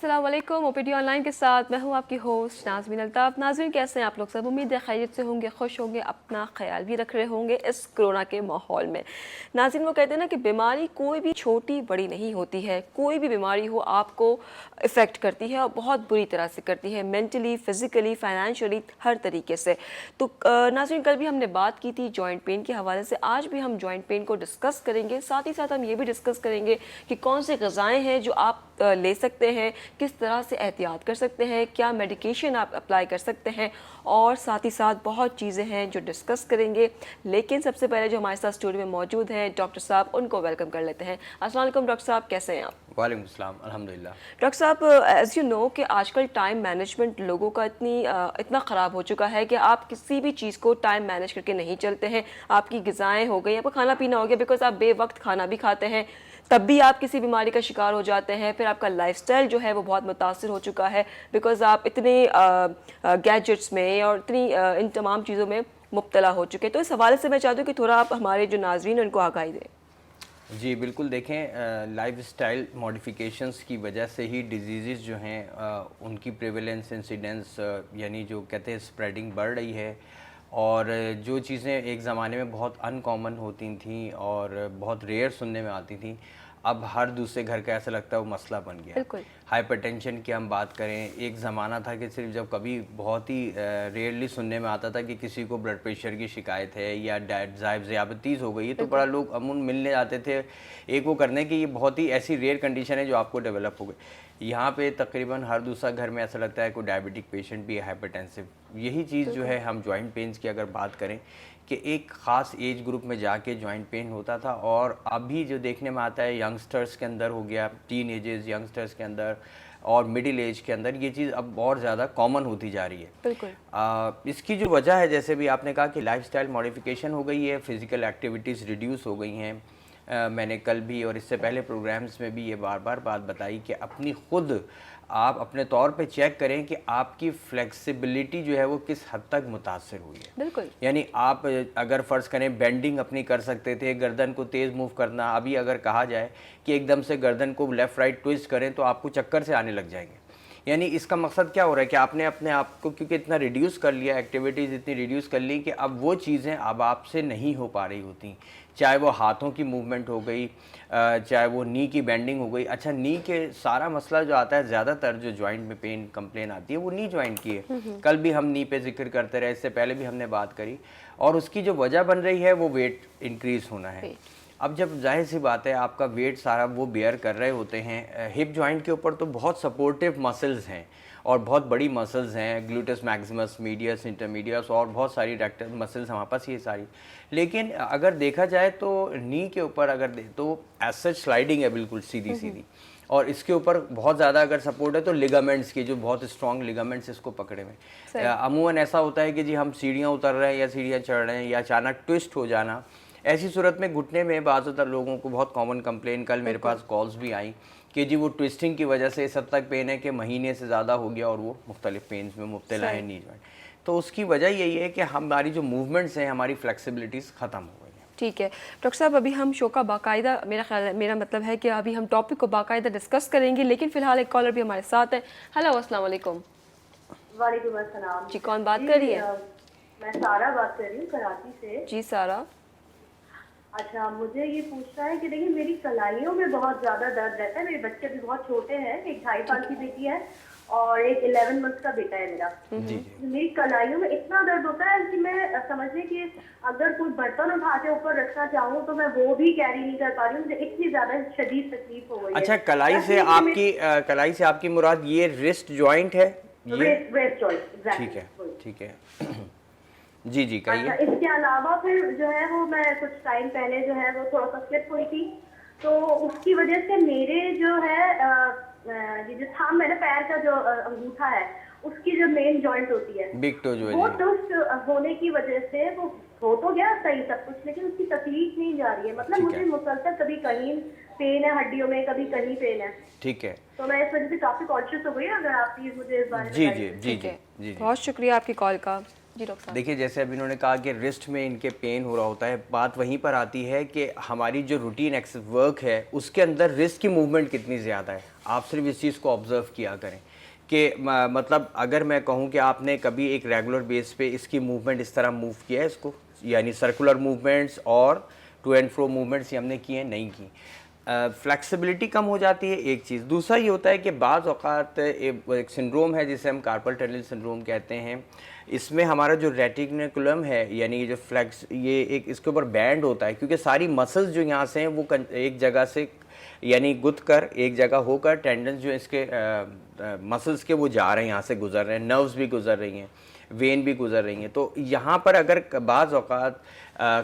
अस्सलाम वालेकुम। OPD online के साथ मैं हूं आपकी होस्ट नाज़मीन अल्ताफ़। नाज़रीन, कैसे हैं आप लोग सब? उम्मीद है खैरियत से होंगे, खुश होंगे, अपना ख्याल भी रख रहे होंगे इस कोरोना के माहौल में। नाज़रीन, वो कहते हैं ना कि बीमारी कोई भी छोटी बड़ी नहीं होती है। कोई भी बीमारी हो आपको इफ़ेक्ट करती है और बहुत बुरी तरह से करती है, मेंटली, फ़िज़िकली, फाइनेंशियली, हर तरीके से। तो नाज़रीन, कल भी हमने बात की थी जॉइंट पेन के हवाले से। आज भी हम जॉइंट पेन को डिस्कस करेंगे। साथ ही साथ हम ये भी डिस्कस करेंगे कि कौन से ग़िज़ाएँ हैं जो आप ले सकते हैं, किस तरह से एहतियात कर सकते हैं, क्या मेडिकेशन आप अप्लाई कर सकते हैं, और साथ ही साथ बहुत चीज़ें हैं जो डिस्कस करेंगे। लेकिन सबसे पहले जो हमारे साथ स्टूडियो में मौजूद हैं डॉक्टर साहब, उनको वेलकम कर लेते हैं। अस्सलाम वालेकुम डॉक्टर साहब, कैसे हैं आप? वालेकुम अस्सलाम, अल्हम्दुलिल्लाह। डॉक्टर साहब, एज़ यू नो कि आजकल टाइम मैनेजमेंट लोगों का इतना ख़राब हो चुका है कि आप किसी भी चीज़ को टाइम मैनेज करके नहीं चलते हैं। आपकी ग़िज़ाएँ हो गई, आपका खाना पीना हो गया, बिकॉज़ आप बेवक्त खाना भी खाते हैं, तब भी आप किसी बीमारी का शिकार हो जाते हैं। फिर आपका लाइफस्टाइल जो है वो बहुत मुतासिर हो चुका है, बिकॉज़ आप इतने गैजेट्स में और इतनी इन तमाम चीज़ों में मुब्तला हो चुके हैं। तो इस हवाले से मैं चाहती हूँ कि थोड़ा आप हमारे जो नाज़रीन हैं उनको आगाही दें। जी बिल्कुल, देखें लाइफस्टाइल मॉडिफिकेशंस की वजह से ही डिजीज़ जो हैं उनकी प्रेवलेंस, इंसिडेंस यानी जो कहते हैं स्प्रेडिंग बढ़ रही है। और जो चीज़ें एक ज़माने में बहुत अनकॉमन होती थी और बहुत रेयर सुनने में आती थी, अब हर दूसरे घर का ऐसा लगता है वो मसला बन गया। बिल्कुल। हाइपरटेंशन की हम बात करें, एक ज़माना था कि सिर्फ जब कभी बहुत ही रेयरली सुनने में आता था कि किसी को ब्लड प्रेशर की शिकायत है या ज़ियाबतीस हो गई है, तो बड़ा लोग अमूमन मिलने आते थे एक वो करने की ये बहुत ही ऐसी रेयर कंडीशन है जो आपको डेवलप हो गई। यहाँ पे तकरीबन हर दूसरा घर में ऐसा लगता है कोई डायबिटिक पेशेंट भी है, हाइपरटेंसिव। यही चीज़ जो है, हम जॉइंट पेन्स की अगर बात करें कि एक ख़ास एज ग्रुप में जाके जॉइंट पेन होता था, और अभी जो देखने में आता है यंगस्टर्स के अंदर हो गया, टीन एजेस यंगस्टर्स के अंदर और मिडिल एज के अंदर, ये चीज़ अब और ज़्यादा कॉमन होती जा रही है। बिल्कुल। इसकी जो वजह है, जैसे भी आपने कहा कि लाइफस्टाइल मॉडिफिकेशन हो गई है, फ़िज़िकल एक्टिविटीज़ रिड्यूस हो गई हैं। मैंने कल भी और इससे पहले प्रोग्राम्स में भी ये बार बार बात बताई कि अपनी खुद आप अपने तौर पे चेक करें कि आपकी फ्लेक्सिबिलिटी जो है वो किस हद तक मुतासर हुई है। बिल्कुल। यानी आप अगर फ़र्ज़ करें बेंडिंग अपनी कर सकते थे, गर्दन को तेज़ मूव करना, अभी अगर कहा जाए कि एकदम से गर्दन को लेफ़्ट राइट ट्विस्ट करें तो आपको चक्कर से आने लग जाएंगे। यानी इसका मकसद क्या हो रहा है कि आपने अपने आप को क्योंकि इतना रिड्यूस कर लिया, एक्टिविटीज़ इतनी रिड्यूस कर ली कि अब वो चीज़ें अब आपसे नहीं हो पा रही होती। चाहे वो हाथों की मूवमेंट हो गई, चाहे वो नी की बेंडिंग हो गई। अच्छा, नी के सारा मसला जो आता है, ज़्यादातर जो जॉइंट में पेन कंप्लेन आती है वो नी जॉइंट की है। कल भी हम नी पे जिक्र करते रहे, इससे पहले भी हमने बात करी, और उसकी जो वजह बन रही है वो वेट इंक्रीज़ होना है। अब जब जाहिर सी बात है आपका वेट सारा वो बेयर कर रहे होते हैं, हिप जॉइंट के ऊपर तो बहुत सपोर्टिव मसल्स हैं और बहुत बड़ी मसल्स हैं, ग्लूटस मैक्सिमस, मीडियस, इंटरमीडियस और बहुत सारी रेक्टल मसल्स हमारे पास, ये सारी। लेकिन अगर देखा जाए तो नी के ऊपर अगर तो एज सच स्लाइडिंग है, बिल्कुल सीधी सीधी, और इसके ऊपर बहुत ज़्यादा अगर सपोर्ट है तो लिगामेंट्स की, जो बहुत स्ट्रॉन्ग लिगामेंट्स इसको पकड़े हुए। अमूमन ऐसा होता है कि जी हम सीढ़ियाँ उतर रहे हैं या सीढ़ियाँ चढ़ रहे हैं या अचानक ट्विस्ट हो जाना, ऐसी सूरत में घुटने में ज़्यादातर लोगों को बहुत कॉमन कंप्लेन, कल मेरे पास कॉल्स भी आई कि जी वो ट्विस्टिंग की वजह से इस हद तक पेन है कि महीने से ज़्यादा हो गया और वो मुख्तलिफ पेन्स में मुब्तला है नी जॉइंट। तो उसकी वजह यही है कि हमारी जो मूवमेंट्स हैं, हमारी फ्लेक्सिबिलिटीज़ ख़त्म हो गई हैं। ठीक है डॉक्टर साहब, अभी हम शो का बाकायदा, मेरा मतलब है कि अभी हम टॉपिक को बाकायदा डिस्कस करेंगे, लेकिन फ़िलहाल एक कॉलर भी हमारे साथ है। हेलो, अस्सलाम वालेकुम। वालेकुम अस्सलाम। जी, कौन बात कर रही है? मैं सारा बात कर रही हूँ कराची से। जी सारा। अच्छा, मुझे ये पूछना है कि देखिए मेरी कलाइयों में बहुत ज़्यादा दर्द रहता है। मेरे बच्चे भी बहुत छोटे हैं, एक 2.5 साल की बेटी है और एक 11 मंथ का बेटा है मेरा। जी। मेरी कलाइयों में इतना दर्द होता है कि मैं समझने कि अगर कोई बर्तन उठा के ऊपर रखना चाहूँ तो मैं वो भी कैरी नहीं कर पा रही हूँ। मुझे इतनी ज़्यादा शदीद तकलीफ हो गई है। अच्छा, कलाई से आपकी मुराद ये रिस्ट जॉइंट है? Waist joint. ठीक है, ठीक है। जी जी, कहिए। अच्छा, इसके अलावा फिर जो है वो मैं कुछ टाइम पहले जो है वो थोड़ा सा स्लिप हुई थी, तो उसकी वजह से मेरे जो है ये जो थाम है ना, पैर का जो अंगूठा है, उसकी जो मेन जॉइंट होती है, बिग टो जो है, वो ट्विस्ट होने की वजह से वो हो तो गया सही सब कुछ, लेकिन उसकी तकलीफ नहीं जा रही है। मतलब मुझे मुसलसल कभी कहीं पेन है हड्डियों में, कभी कहीं पेन है। ठीक है। तो मैं इस वजह से काफी कॉन्शियस हो गई। अगर आप प्लीज मुझे इस बारे में जी जी जी जी जी, बहुत शुक्रिया आपकी कॉल का। जी डॉक्टर साहब। देखिए, जैसे अभी इन्होंने कहा कि रिस्ट में इनके पेन हो रहा होता है, बात वहीं पर आती है कि हमारी जो रूटीन एक्सरसाइज वर्क है उसके अंदर रिस्ट की मूवमेंट कितनी ज़्यादा है। आप सिर्फ इस चीज़ को ऑब्ज़र्व किया करें कि मतलब अगर मैं कहूँ कि आपने कभी एक रेगुलर बेस पे इसकी मूवमेंट इस तरह मूव किया है इसको, यानी सर्कुलर मूवमेंट्स और टू एंड फ्रो मूवमेंट्स हमने किए हैं, नहीं की। फ्लेक्सिबिलिटी कम हो जाती है एक चीज़। दूसरा ये होता है कि बाज़ औक़ात एक सिंड्रोम है जिसे हम कार्पल टनल सिंड्रोम कहते हैं। इसमें हमारा जो रेटिकुलम है, यानी ये जो फ्लैक्स, ये एक इसके ऊपर बैंड होता है, क्योंकि सारी मसल्स जो यहाँ से हैं वो एक जगह से यानी गुद कर एक जगह होकर टेंडन्स जो इसके मसल्स के वो जा रहे हैं, यहाँ से गुजर रहे हैं, नर्व्स भी गुजर रही हैं, वेन भी गुजर रही हैं। तो यहाँ पर अगर बाज़ औक़ात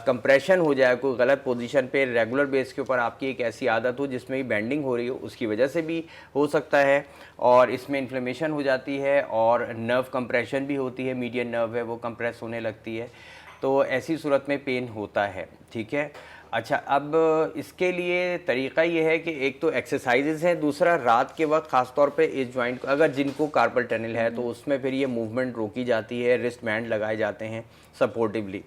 कंप्रेशन हो जाए कोई गलत पोजीशन पे रेगुलर बेस के ऊपर, आपकी एक ऐसी आदत हो जिसमें भी बेंडिंग हो रही हो, उसकी वजह से भी हो सकता है। और इसमें इन्फ्लेमेशन हो जाती है और नर्व कंप्रेशन भी होती है, मीडियन नर्व है वो कंप्रेस होने लगती है, तो ऐसी सूरत में पेन होता है। ठीक है, अच्छा, अब इसके लिए तरीक़ा ये है कि एक तो एक्सरसाइजेज़ हैं, दूसरा रात के वक्त ख़ास तौर पे इस जॉइंट को, अगर जिनको कार्पल टनल है तो उसमें फिर ये मूवमेंट रोकी जाती है, रिस्ट बैंड लगाए जाते हैं सपोर्टिवली।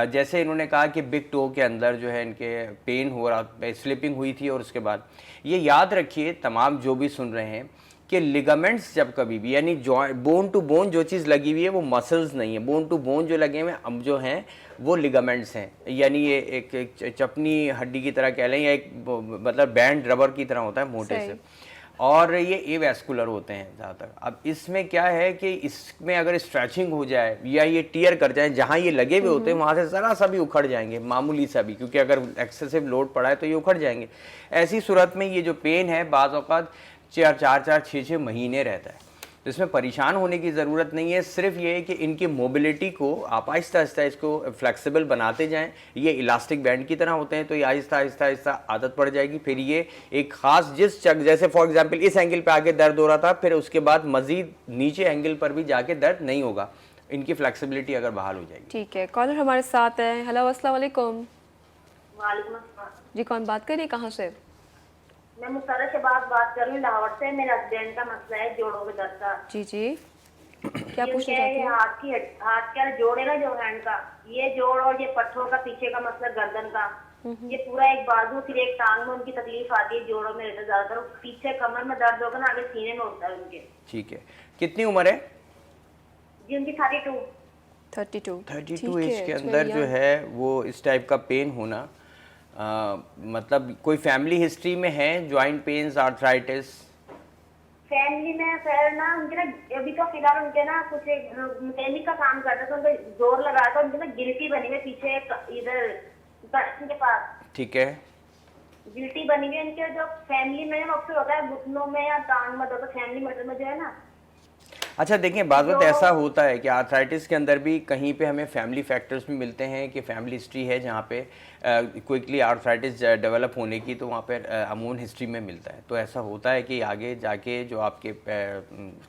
जैसे इन्होंने कहा कि बिग टो के अंदर जो है इनके पेन हो रहा, स्लिपिंग हुई थी, और उसके बाद ये याद रखिए तमाम जो भी सुन रहे हैं कि लिगामेंट्स जब कभी भी, यानी बोन टू बोन जो चीज़ लगी हुई है वो मसल्स नहीं है, बोन टू बोन जो लगे हुए अब जो हैं वो लिगामेंट्स हैं, यानी ये एक चपनी हड्डी की तरह कह लें, या एक मतलब बैंड रबर की तरह होता है मोटे से, और ये एवैस्कुलर होते हैं ज़्यादातर। अब इसमें क्या है कि इसमें अगर स्ट्रेचिंग हो जाए या ये टियर कर जाए, जहाँ ये लगे हुए होते हैं वहाँ से ज़रा सा भी उखड़ जाएंगे, मामूली सा भी, क्योंकि अगर एक्सेसिव लोड पड़ा है तो ये उखड़ जाएंगे। ऐसी सूरत में ये जो पेन है बाज़ औक़ात 4-6 महीने रहता है। तो इसमें परेशान होने की ज़रूरत नहीं है, सिर्फ ये है कि इनकी मोबिलिटी को आप आहिस्ता आहिस्ता इसको फ्लेक्सिबल बनाते जाएं। ये इलास्टिक बैंड की तरह होते हैं, तो ये आहिस्ता आहिस्ता आहिस्ता आदत पड़ जाएगी। फिर ये एक ख़ास जिस जैसे फॉर एग्जांपल इस एंगल पे आके दर्द हो रहा था, फिर उसके बाद मज़ीद नीचे एंगल पर भी जाके दर्द नहीं होगा, इनकी फ्लेक्सिबिलिटी अगर बहाल हो जाएगी। ठीक है, कॉलर हमारे साथ है। हेलो, अस्सलाम वालेकुम। वालेकुम अस्सलाम। जी, कौन बात कर रही है, कहाँ से? मैं मुसर्रा शहबाज बात कर रही हूँ लाहौर से। मेरे हस्बैंड का मसला है जोड़ों के दर्द का। जी जी, क्या ये पूछना क्या है, चाहती हैं? हाथ का जोड़ है ना, जो हैंड का, ये जोड़ और ये पट्ठों का पीछे का मसला गर्दन का, ये पूरा एक बाजू फिर एक टांग में उनकी तकलीफ आती है, जोड़ों में रहता है ज्यादातर। पीछे कमर में दर्द होगा ना, आगे सीने में होता है उनके। ठीक है, कितनी उम्र है? जी उनकी 32। 32 एज के अंदर जो है वो इस टाइप का पेन होना, मतलब कोई फैमिली हिस्ट्री में है जॉइंट पेन्स, आर्थराइटिस? फैमिली में फिर ना उनके ना अभी तो फिलहाल उनके ना कुछ मैकेनिक का काम करते थे, उनके जोर लगाया था, उनके ना गिल्टी बनी हुई पीछे इधर के पास। ठीक है, गिल्टी बनी हुई है इनके। जो फैमिली में अक्सर होता है घुटनों में या टांग में, तो फैमिली मर्डर में जो है ना। अच्छा देखिए, बात बात ऐसा होता है कि आर्थराइटिस के अंदर भी कहीं पे हमें फैमिली फैक्टर्स भी मिलते हैं कि फैमिली हिस्ट्री है जहाँ पे क्विकली आर्थराइटिस डेवलप होने की, तो वहाँ पे अमून हिस्ट्री में मिलता है। तो ऐसा होता है कि आगे जाके जो आपके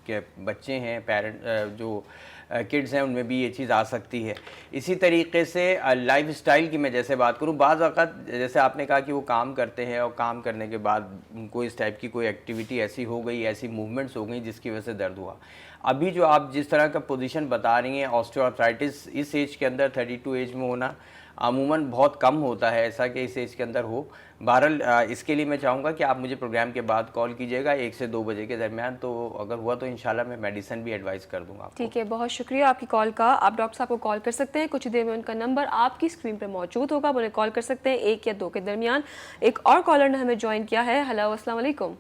के बच्चे हैं, पेरेंट जो किड्स हैं, उनमें भी ये चीज़ आ सकती है। इसी तरीके से लाइफ स्टाइल की मैं जैसे बात करूँ, बाज़ वक़्त जैसे आपने कहा कि वो काम करते हैं और काम करने के बाद उनको इस टाइप की कोई एक्टिविटी ऐसी हो गई, ऐसी मूवमेंट्स हो गई जिसकी वजह से दर्द हुआ। अभी जो आप जिस तरह का पोजीशन बता रही हैं, ऑस्टियोआर्थराइटिस इस एज के अंदर 32 एज में होना अमूमन बहुत कम होता है, ऐसा कि इस एज के अंदर हो। बहरहाल इसके लिए मैं चाहूँगा कि आप मुझे प्रोग्राम के बाद कॉल कीजिएगा 1 से 2 बजे के दरमियान, तो अगर हुआ तो इंशाल्लाह मैं मेडिसिन भी एडवाइस कर दूँगा आपको। ठीक है, बहुत शुक्रिया आपकी कॉल का। आप डॉक्टर साहब को कॉल कर सकते हैं, कुछ देर में उनका नंबर आपकी स्क्रीन पर मौजूद होगा, उन्हें कॉल कर सकते हैं 1 या 2 के दरमियान। एक और कॉलर ने हमें ज्वाइन किया है। हेलो, अस्सलाम वालेकुम।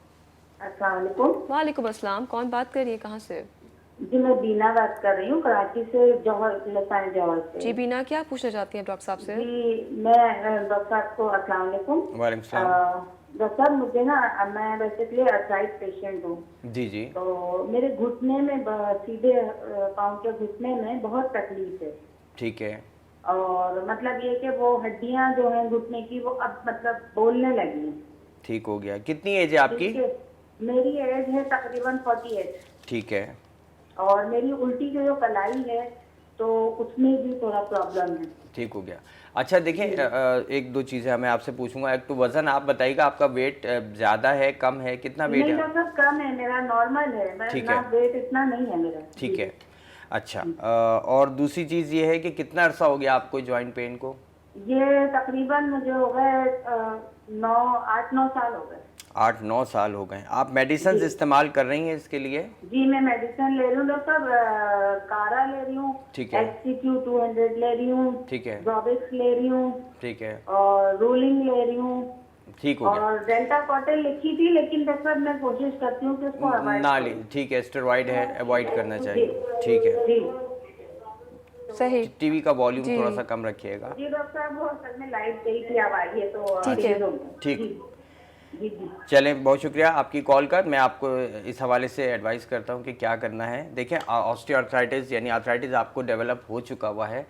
अस्सलाम वालेकुम। वालेकुम अस्सलाम, कौन बात कर रही है, कहाँ से? जी मैं बीना बात कर रही हूँ, कराची से, जौहर जौहर से। जी बीना, क्या पूछना चाहती हैं डॉक्टर साहब से? जी मैं डॉक्टर साहब को अस्सलाम वालेकुम। वालेकुम सलाम। डॉक्टर साहब मुझे ना, मैं बेसिकली अर्थराइट पेशेंट हूँ। जी जी। तो मेरे घुटने में सीधे पाँव के घुटने में बहुत तकलीफ है। ठीक है। और मतलब ये कि वो हड्डियाँ जो हैं घुटने की, वो अब मतलब बोलने लगी हैं। ठीक हो गया। कितनी एज है आपकी? मेरी एज है तकरीबन 48। ठीक है। और मेरी उल्टी जो कलाई है तो उसमें भी थोड़ा प्रॉब्लम है। ठीक हो गया। अच्छा देखिए, एक दो चीज़ें मैं आपसे पूछूंगा। एक तो वज़न आप बताइएगा, आपका वेट ज़्यादा है, कम है, कितना वेट है? नहीं डॉक्टर, कम है, मेरा नॉर्मल है। ठीक ना है। वेट इतना नहीं है मेरा। ठीक है। अच्छा, और दूसरी चीज़ ये है कि कितना अरसा हो गया आपको जॉइंट पेन को? ये तकरीबन मुझे हो गए 8-9 साल हो गए। 8-9 साल हो गए। आप मेडिसिन इस्तेमाल कर रही हैं इसके लिए? जी मैं मेडिसिन ले रही हूँ डॉक्टर साहब, कारा ले रही हूँ, ठीक है। HCQ 200 ले रही हूँ, ठीक है। Zobix ले रही हूँ, ठीक है, और रूलिंग ले रही हूँ, ठीक हो गया। और डेल्टा कॉटन लिखी थी, लेकिन डॉक्टर साहब मैं कोशिश करती हूँ कि उसको अवॉइड ना ले, ठीक है, स्टेरॉइड है, अवॉइड करना चाहिए। ठीक है, जी सही। टीवी का वॉल्यूम जी। थोड़ा सा कम रखिएगा। जी डॉक्टर साहब, वो असल में लाइट गई थी, अब आई है तो ठीक है। ठीक। जी जी। चलें, बहुत शुक्रिया आपकी कॉल कर। मैं आपको इस हवाले से एडवाइस करता हूँ कि क्या करना है। देखें, ऑस्टियोआर्थराइटिस यानी आर्थराइटिस आपको डेवलप हो चुका हुआ है,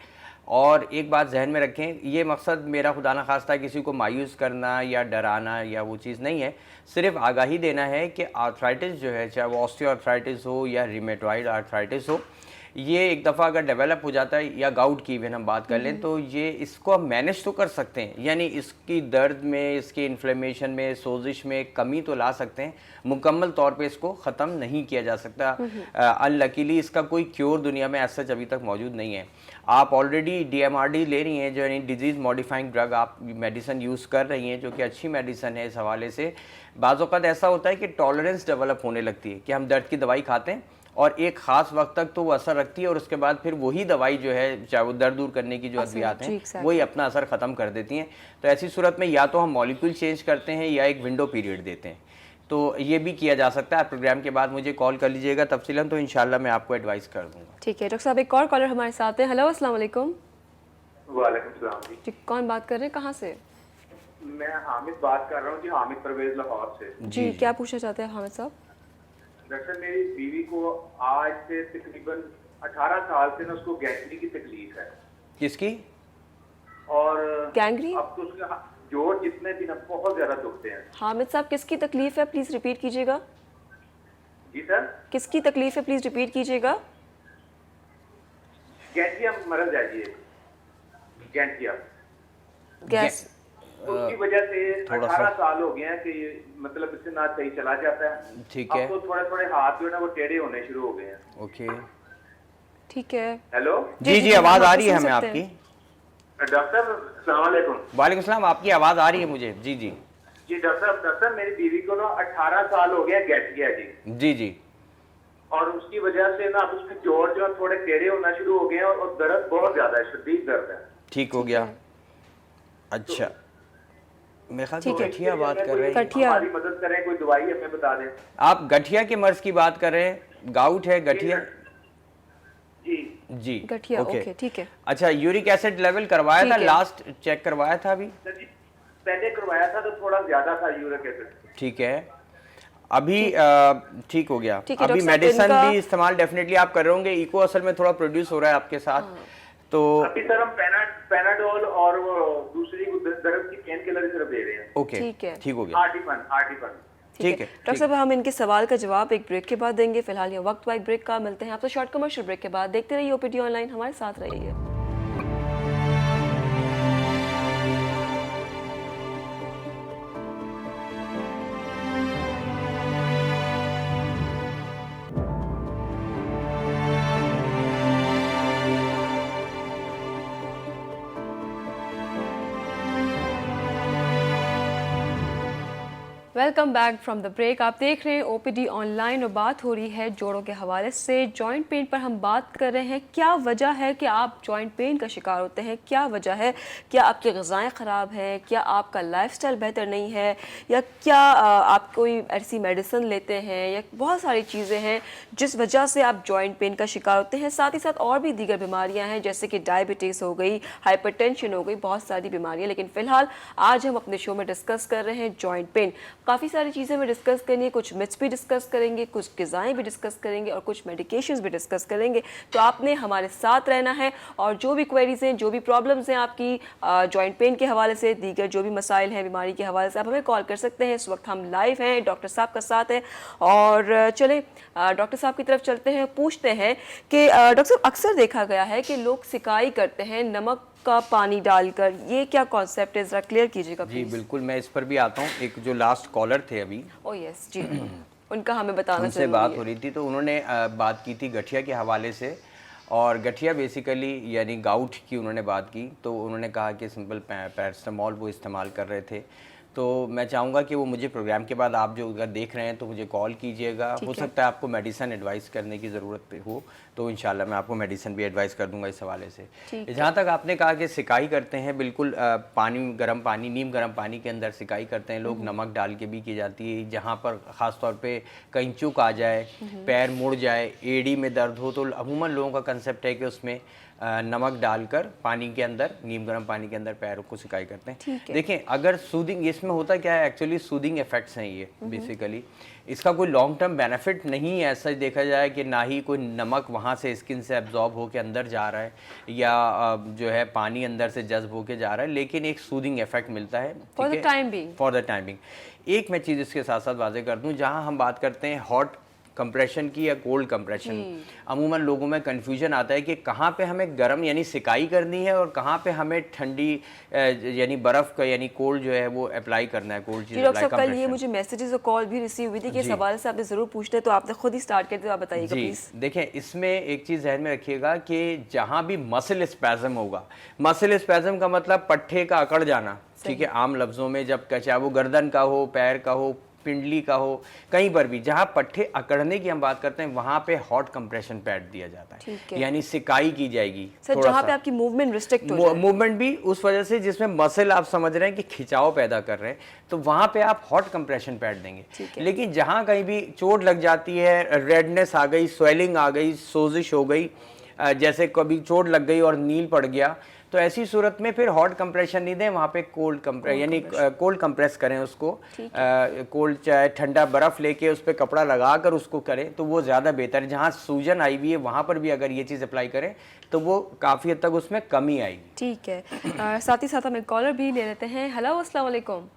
और एक बात जहन में रखें, ये मकसद मेरा खुदा न खास्ता किसी को मायूस करना या डराना या वो चीज़ नहीं है, सिर्फ आगाही देना है कि आर्थराइटिस जो है, चाहे वो ऑस्टियोआर्थराइटिस हो या रिमेटॉइड आर्थराइटिस हो, ये एक दफ़ा अगर डेवलप हो जाता है, या गाउट की इवन हम बात कर लें, तो ये इसको हम मैनेज तो कर सकते हैं, यानी इसकी दर्द में, इसकी इन्फ्लेमेशन में, सोजिश में कमी तो ला सकते हैं, मुकम्मल तौर पे इसको ख़त्म नहीं किया जा सकता। अनलकीली इसका कोई क्योर दुनिया में ऐसा अभी तक मौजूद नहीं है। आप ऑलरेडी DMRD ले रही हैं, जो यानी डिजीज़ मॉडिफाइंग ड्रग आप मेडिसन यूज़ कर रही हैं, जो कि अच्छी मेडिसन है। इस हवाले से बाज़ औक़ात ऐसा होता है कि टॉलरेंस डेवलप होने लगती है कि हम दर्द की दवाई खाते हैं और एक ख़ास वक्त तक तो वो असर रखती है, और उसके बाद फिर वही दवाई जो है, चाहे वो दर्द दूर करने की जो अद्वियात हैं, वही अपना असर ख़त्म कर देती हैं। तो ऐसी सूरत में या तो हम मॉलिक्यूल चेंज करते हैं या एक विंडो पीरियड देते हैं, तो ये भी किया जा सकता है। प्रोग्राम के बाद मुझे कॉल कर लीजिएगा तफसीलन, तो इंशाल्लाह मैं आपको एडवाइस कर दूँगा। ठीक है डॉक्टर साहब, एक और कॉलर हमारे साथ हैं। हेलो, अस्सलाम वालेकुम। वालेकुम सलाम जी। जी, कौन बात कर रहे हैं, कहाँ से? मैं हामिद बात कर रहा हूँ जी, हामिद परवेज लाहौर से। जी, क्या पूछना चाहते हैं हामिद साहब? दरअसल मेरी बीवी को आज से तकरीबन 18 साल से ना उसको गैंग्रीन की तकलीफ है, किसकी? और गैंग्रीन? अब तो उसके जोड़ जितने दिन अब बहुत ज्यादा दुखते हैं। हामिद साहब, किसकी तकलीफ है, प्लीज रिपीट कीजिएगा। जी सर, किसकी तकलीफ है, प्लीज रिपीट कीजिएगा। गैंटिया मरज है जी, गैंटिया। गैस? उसकी वजह से थोड़ा 18 सा- साल हो गए हैं कि मतलब इससे ना सही चला जाता है। ठीक है। अब तो थोड़े थोड़े हाथ जो है ना वो टेढ़े होने शुरू हो गए हैं। ओके, ठीक है। हेलो जी, आवाज़ आ रही है सुन हमें सकते आपकी। डॉक्टर साहब, अस्सलाम वालेकुम। वालेकुम सलाम, आपकी आवाज़ आ रही है मुझे। जी जी जी डॉक्टर साहब, मेरी बीवी को ना 18 साल हो गया गैंटिया जी, जी जी। और उसकी वजह से ना अब उसके जोड़ जो है थोड़े टेढ़े होना शुरू हो गए हैं, और दर्द बहुत ज्यादा है, शदीद दर्द है। ठीक हो गया। अच्छा, मेरे ख्याल से ठीक है। गठिया बात कर रहे हैं। गठिया। हमारी मदद करें, कोई दवाई हमें बता दें। आप गठिया के मर्ज की बात कर रहे हैं? गाउट है, गठिया? जी जी, गठिया, ओके, ठीक है। अच्छा, यूरिक एसिड लेवल करवाया था? ठीक है। लास्ट चेक करवाया था अभी? सर जी, पहले करवाया था तो थोड़ा ज्यादा था यूरिक एसिड। ठीक है, अभी ठीक हो गया। ठीक है, अभी डॉक्टर साहब, मेडिसिन इनका- भी इस्तेमाल डेफिनेटली आप कर रहे होंगे। इको असल में थोड़ा प्रोड्यूस हो रहा है आपके साथ, तो अभी सर हम पैनाडोल और वो दूसरी दर्द की पेन किलर सिर्फ दे रहे हैं। ओके, ठीक है। ठीक हो गया। आर्टिफन। ठीक है डॉक्टर साहब, हम इनके सवाल का जवाब एक ब्रेक के बाद देंगे। फिलहाल ये वक्त वाइड ब्रेक का, मिलते हैं आपसे शॉर्ट कमर्शियल ब्रेक के बाद। देखते रहिए OPD ऑनलाइन, हमारे साथ रहिए। Welcome back from the break. आप देख रहे हैं OPD ऑनलाइन और बात हो रही है जोड़ों के हवाले से। जॉइंट पेन पर हम बात कर रहे हैं। क्या वजह है कि आप जॉइंट पेन का शिकार होते हैं? क्या वजह है? क्या आपकी ग़िज़ाएँ ख़राब हैं? क्या आपका लाइफस्टाइल बेहतर नहीं है? या क्या आप कोई ऐसी मेडिसिन लेते हैं? या बहुत सारी चीज़ें हैं जिस वजह से आप जॉइंट पेन का शिकार होते हैं। साथ ही साथ और भी दीगर बीमारियाँ हैं, जैसे कि डायबिटीज़ हो गई, हाइपरटेंशन हो गई, बहुत सारी बीमारियाँ। लेकिन फ़िलहाल आज हम अपने शो में डिस्कस कर रहे हैं जॉइंट पेन। काफ़ी सारी चीज़ें हमें डिस्कस करनी है, कुछ मिथ्स भी डिस्कस करेंगे, कुछ ग़िज़ाएँ भी डिस्कस करेंगे और कुछ मेडिकेशंस भी डिस्कस करेंगे। तो आपने हमारे साथ रहना है, और जो भी क्वेरीज हैं, जो भी प्रॉब्लम्स हैं आपकी जॉइंट पेन के हवाले से, दीगर जो भी मसाइल हैं बीमारी के हवाले से, आप हमें कॉल कर सकते हैं। इस वक्त हम लाइव हैं, डॉक्टर साहब का साथ है। और चले डॉक्टर साहब की तरफ चलते हैं, पूछते हैं कि डॉक्टर साहब, अक्सर देखा गया है कि लोग सिकाई करते हैं नमक का पानी डालकर। ये क्या कॉन्सेप्ट है, जरा क्लियर कीजिएगा जी प्लीज। बिल्कुल, मैं इस पर भी आता हूँ। एक जो लास्ट कॉलर थे अभी, ओह यस जी, उनका हमें बताना उनसे जरूरी बात है। हो रही थी, तो उन्होंने बात की थी गठिया के हवाले से, और गठिया बेसिकली यानी गाउट की उन्होंने बात की, तो उन्होंने कहा कि सिंपल पैरास्टामोल वो इस्तेमाल कर रहे थे। तो मैं चाहूँगा कि वो मुझे प्रोग्राम के बाद आप जो अगर देख रहे हैं तो मुझे कॉल कीजिएगा। हो सकता है आपको मेडिसिन एडवाइस करने की ज़रूरत हो तो इंशाल्लाह मैं आपको मेडिसिन भी एडवाइस कर दूंगा इस हवाले से। जहाँ तक आपने कहा कि सिकाई करते हैं, बिल्कुल पानी, गर्म पानी, नीम गर्म पानी के अंदर सिकाई करते हैं लोग, नमक डाल के भी की जाती है। जहाँ पर ख़ास तौर पे कहीं चुक आ जाए, पैर मुड़ जाए, एड़ी में दर्द हो, तो अमूमन लोगों का कंसेप्ट है कि उसमें नमक डालकर पानी के अंदर, नीम गर्म पानी के अंदर पैरों को सिकाई करते हैं। देखें, अगर सूदिंग, इसमें होता क्या है एक्चुअली, सूदिंग इफेक्ट्स हैं ये बेसिकली। इसका कोई लॉन्ग टर्म बेनिफिट नहीं है ऐसा देखा जाए कि ना ही कोई नमक वहाँ से स्किन से एब्जॉर्ब होकर अंदर जा रहा है या जो है पानी अंदर से जज्ब होके जा रहा है, लेकिन एक सूदिंग इफेक्ट मिलता है फॉर द टाइम बिंग। एक मैं चीज़ इसके साथ साथ वाजे कर दूँ, जहाँ हम बात करते हैं हॉट कंप्रेशन की या कोल्ड कंप्रेशन, अमूमन लोगों में कंफ्यूजन आता है कि कहाँ पे हमें गर्म यानी सिकाई करनी है और कहाँ पे हमें ठंडी यानी बर्फ़ का यानी कोल्ड जो है वो अप्लाई करना है, कोल्ड चीज़ अप्लाई। कल ये मुझे मैसेजेस और कॉल भी रिसीव हुई थी कि सवाल से आपने ज़रूर पूछते, तो आपने खुद ही स्टार्ट कर दिया, आप बताइएगा प्लीज़। देखें, इसमें एक चीज़ ध्यान में रखिएगा कि जहाँ भी मसल स्पैज़म होगा, मसल स्पैज़म का मतलब पट्ठे का अकड़ जाना, ठीक है, आम लफ्ज़ों में, जब चाहे वो गर्दन का हो, पैर का हो, पिंडली का हो, कहीं पर भी जहां पट्टे अकड़ने की हम बात करते हैं वहां पे हॉट कंप्रेशन पैड दिया जाता है, यानी सिकाई की जाएगी। सर, जहां पे आपकी मूवमेंट रिस्ट्रिक्ट हो जाए, मूवमेंट भी उस वजह से जिसमें मसल आप समझ रहे हैं कि खिंचाव पैदा कर रहे हैं, तो वहां पे आप हॉट कंप्रेशन पैड देंगे। लेकिन जहां कहीं भी चोट लग जाती है, रेडनेस आ गई, स्वेलिंग आ गई, सोजिश हो गई, जैसे कभी चोट लग गई और नील पड़ गया, तो ऐसी सूरत में फिर हॉट कंप्रेशन नहीं दें, वहाँ पे कोल्ड कंप्रेस यानी कोल्ड कंप्रेस करें उसको। कोल्ड चाहे ठंडा बर्फ़ लेके उस पर कपड़ा लगा कर उसको करें तो वो ज़्यादा बेहतर है। जहाँ सूजन आई हुई है वहाँ पर भी अगर ये चीज़ अप्लाई करें तो वो काफ़ी हद तक उसमें कमी आएगी। ठीक है, साथ ही साथ हम एक कॉलर भी ले लेते हैं। हेलो, अस्सलाम वालेकुम।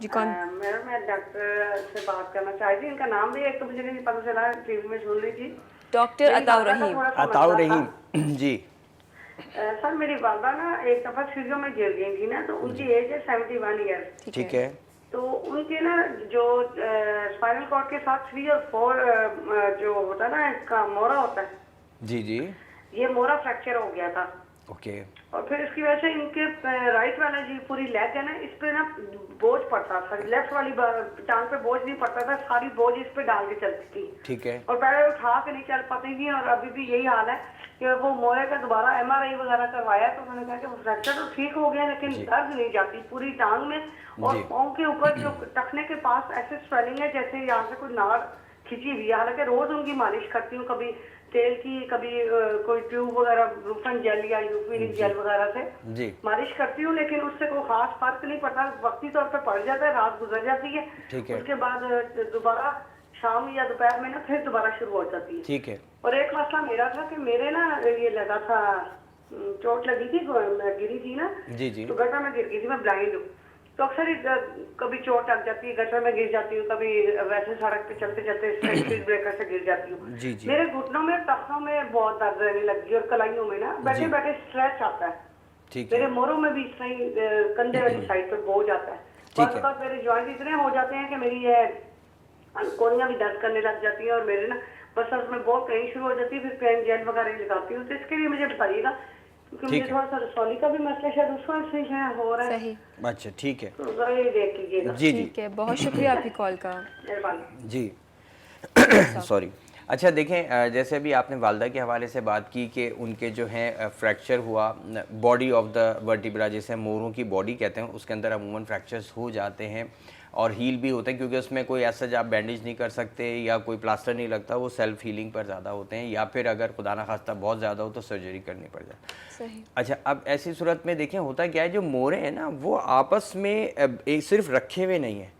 जी, कौन? मैं डॉक्टर से बात करना चाहती थी, इनका नाम भी एक तो मुझे नहीं पता चला, टीवी में सुन रही थी। डॉक्टर अताउर रहीम जी। सर, मेरी वालदा ना एक दफा सीढ़ियों में गिर गई थी ना, तो उनकी एज है 71 ईयर। ठीक है। तो उनके ना जो स्पाइनल कॉर्ड के साथ 3 और 4 जो होता है ना, इसका मोरा होता है, जी जी, ये मोरा फ्रैक्चर हो गया था। ओके। और फिर इसकी वजह से इनके राइट वाला जी पूरी लेग है ना, इस पे ना बोझ पड़ता था, लेफ्ट वाली टांग पे बोझ नहीं पड़ता था, सारी बोझ इस पे डाल के चलती थी। ठीक है। और पहले उठा के नहीं चल पाती थी, और अभी भी यही हाल है कि वो मोरे का दोबारा MRI वगैरह करवाया, तो उन्होंने कहा कि वो फ्रैक्चर तो ठीक हो गया, लेकिन दर्द नहीं जाती पूरी टांग में, और पाँव के ऊपर जो टखने के पास ऐसे स्वेलिंग है जैसे यहाँ से कोई नाड़ खिंची हुई है। हालांकि रोज उनकी मालिश करती हूँ, कभी तेल की, कभी कोई ट्यूब वगैरह, रूफन जेल या यूफिनिक जेल वगैरह से मालिश करती हूँ, लेकिन उससे कोई खास फर्क नहीं पड़ता। वक्ती तौर पर पड़ जाता है, रात गुजर जाती है, उसके बाद दोबारा शाम या दोपहर में ना फिर दोबारा शुरू हो जाती है। ठीक है। और एक मसला मेरा था कि मेरे ना ये लगा था, चोट लगी थी, गिरी थी ना, तो गटर में गिर गई थी, मैं ब्लाइंड हूँ, तो अक्सर कभी चोट लग जाती है, गटर में गिर जाती हूँ, कभी वैसे सड़क पे चलते चलते स्पीड ब्रेकर से गिर जाती हूँ। मेरे घुटनों में, टखनों में बहुत दर्द रहने लगी, और कलाइयों में ना बैठे बैठे स्ट्रेच आता है। मेरे मोरों में भी इस तरह कंधे वाली साइड पर बोझ आता है। मेरे ज्वाइंट इतने हो जाते हैं कि मेरी ये कोहनियां भी दर्द करने लग जाती है, और मेरे ना बस उसमें बहुत कहीं शुरू हो जाती है, फिर पेन जेल वगैरह लगाती हूँ। तो इसके लिए मुझे बताइएगा, क्योंकि मुझे थोड़ा सा रसौली का भी मसला शायद उस वजह से हो रहा है। सही, अच्छा, ठीक है, तो जरा ये देख लीजिएगा। जी, ठीक है, बहुत शुक्रिया आपकी कॉल का। मेहरबानी जी। सॉरी। अच्छा, देखें, जैसे अभी आपने वालदा के हवाले से बात की कि उनके जो है फ्रैक्चर हुआ, बॉडी ऑफ द वर्टिब्रा जिसे मोरों की बॉडी कहते हैं, उसके अंदर अमूमन फ्रैक्चर्स हो जाते हैं और हील भी होते हैं, क्योंकि उसमें कोई ऐसा आप बैंडेज नहीं कर सकते या कोई प्लास्टर नहीं लगता, वो सेल्फ हीलिंग पर ज़्यादा होते हैं, या फिर अगर खुदा ना खास्ता बहुत ज़्यादा हो तो सर्जरी करनी पड़ जाए। सही। अच्छा, अब ऐसी सूरत में देखें होता क्या है, जो मोरे हैं ना वो आपस में सिर्फ रखे हुए नहीं हैं।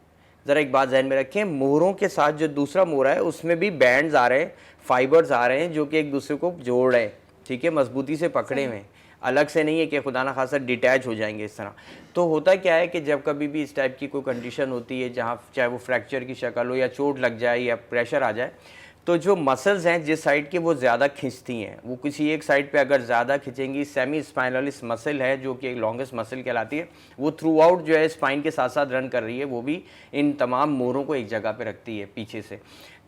ज़रा एक बात ध्यान में रखें, मोरों के साथ जो दूसरा मोरा है उसमें भी बैंड्स आ रहे हैं, फाइबर्स आ रहे हैं जो कि एक दूसरे को जोड़ रहे हैं, ठीक है, मजबूती से पकड़े हुए हैं, अलग से नहीं है कि खुदा ना खासा डिटैच हो जाएंगे इस तरह। तो होता क्या है कि जब कभी भी इस टाइप की कोई कंडीशन होती है जहाँ चाहे वो फ्रैक्चर की शक्ल हो या चोट लग जाए या प्रेशर आ जाए, तो जो मसल्स हैं जिस साइड की वो ज़्यादा खींचती हैं, वो किसी एक साइड पे अगर ज़्यादा खींचेंगी, सेमी स्पाइनलिस मसल है जो कि एक लॉन्गेस्ट मसल कहलाती है, वो थ्रू आउट जो है स्पाइन के साथ साथ रन कर रही है, वो भी इन तमाम मोरों को एक जगह पे रखती है पीछे से।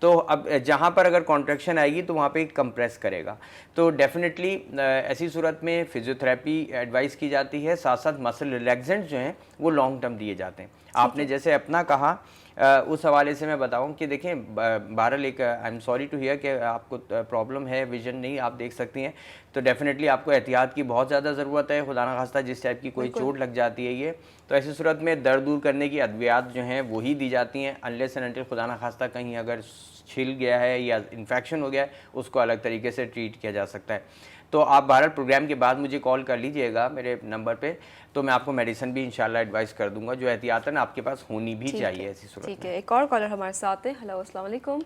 तो अब जहाँ पर अगर कॉन्ट्रैक्शन आएगी तो वहाँ पे कंप्रेस करेगा। तो डेफिनेटली ऐसी सूरत में फिजियोथेरेपी एडवाइस की जाती है, साथ साथ मसल रिलैक्सेंट जो हैं वो लॉन्ग टर्म दिए जाते हैं। आपने जैसे अपना कहा उस हवाले से मैं बताऊं कि देखें, बहरहाल एक I am sorry to hear कि आपको प्रॉब्लम है, विजन नहीं आप देख सकती हैं, तो डेफिनेटली आपको एहतियात की बहुत ज़्यादा ज़रूरत है। खुदा न खास्ता जिस टाइप की कोई चोट लग जाती है ये, तो ऐसी सूरत में दर्द दूर करने की अद्वियात जो हैं वही दी जाती हैं, अनलेस एंड अनटिल खुदा न खास्ता कहीं अगर छिल गया है या इन्फेक्शन हो गया है उसको अलग तरीके से ट्रीट किया जा सकता है। तो आप बहरहाल प्रोग्राम के बाद मुझे कॉल कर लीजिएगा मेरे नंबर पे, तो मैं आपको मेडिसिन भी इंशाल्लाह एडवाइस कर दूंगा जो एहतियातन आपके पास होनी भी चाहिए ऐसी सूरत में। ठीक है, एक और कॉलर हमारे साथ है। हेलो, अस्सलाम वालेकुम।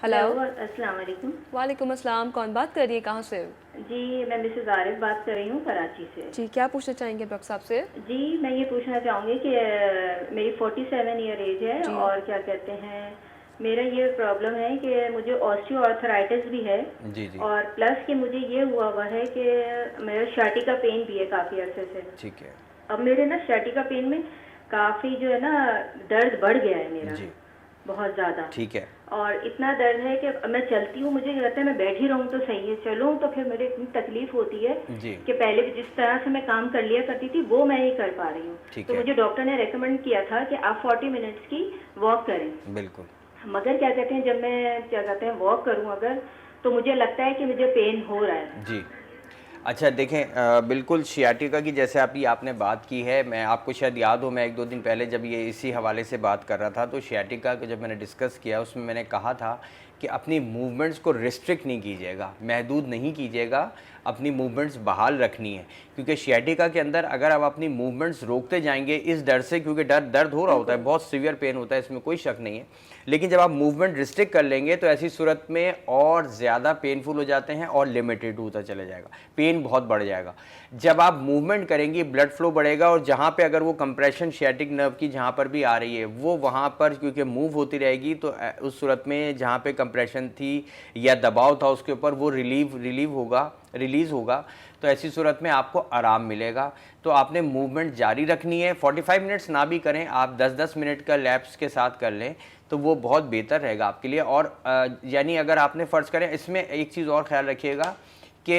हेलो, अस्सलाम वालेकुम। वालेकुम अस्सलाम। कौन बात कर रही है, कहाँ से? जी, मैं मिसेस आरिफ बात कर रही हूँ कराची से। जी, क्या पूछना चाहेंगे डॉक्टर साहब से? जी, मैं ये पूछना चाहूँगी कि मेरी 47 ईयर एज है और क्या कहते हैं, मेरा ये प्रॉब्लम है कि मुझे ऑस्टियोआर्थराइटिस भी है जी जी, और प्लस कि मुझे ये हुआ है कि मेरा शार्टी का पेन भी है काफ़ी अरसे से। ठीक है अब मेरे ना शार्टी का पेन में काफ़ी जो है ना दर्द बढ़ गया है मेरा, जी, बहुत ज़्यादा। ठीक है और इतना दर्द है कि मैं चलती हूँ, मुझे लगता है मैं बैठी रहूँ तो सही है, चलूँ तो फिर मेरे इतनी तकलीफ होती है जी, कि पहले भी जिस तरह से मैं काम कर लिया करती थी वो मैं नहीं कर पा रही हूँ। ठीक तो है। मुझे डॉक्टर ने रेकमेंड किया था कि आप 40 मिनट्स की वॉक करें, बिल्कुल मगर क्या कहते हैं जब मैं क्या कहते हैं वॉक करूँ अगर, तो मुझे लगता है कि मुझे पेन हो रहा है। जी। अच्छा देखें, बिल्कुल सियाटिका की जैसे आपने बात की है, मैं आपको शायद याद हो, मैं 1-2 दिन पहले जब ये इसी हवाले से बात कर रहा था तो सियाटिका को जब मैंने डिस्कस किया उसमें मैंने कहा था कि अपनी मूवमेंट्स को रिस्ट्रिक्ट नहीं कीजिएगा, महदूद नहीं कीजिएगा, अपनी मूवमेंट्स बहाल रखनी है, क्योंकि सियाटिका के अंदर अगर आप अपनी मूवमेंट्स रोकते जाएंगे इस डर से, क्योंकि दर्द हो रहा होता है, बहुत सीवियर पेन होता है, इसमें कोई शक नहीं है, लेकिन जब आप मूवमेंट रिस्ट्रिक्ट कर लेंगे तो ऐसी सूरत में और ज़्यादा पेनफुल हो जाते हैं और लिमिटेड होता चला जाएगा, पेन बहुत बढ़ जाएगा। जब आप मूवमेंट करेंगी ब्लड फ्लो बढ़ेगा और जहाँ पे अगर वो कंप्रेशन सियाटिक नर्व की जहाँ पर भी आ रही है वो वहाँ पर क्योंकि मूव होती रहेगी तो उस सूरत में जहाँ पे कंप्रेशन थी या दबाव था उसके ऊपर वो रिलीज़ होगा, तो ऐसी सूरत में आपको आराम मिलेगा। तो आपने मूवमेंट जारी रखनी है, 45 मिनट्स ना भी करें, आप 10-10 मिनट का लैप्स के साथ कर लें तो वो बहुत बेहतर रहेगा आपके लिए। और यानी अगर आपने फ़र्ज़ करें, इसमें एक चीज़ और ख्याल रखिएगा कि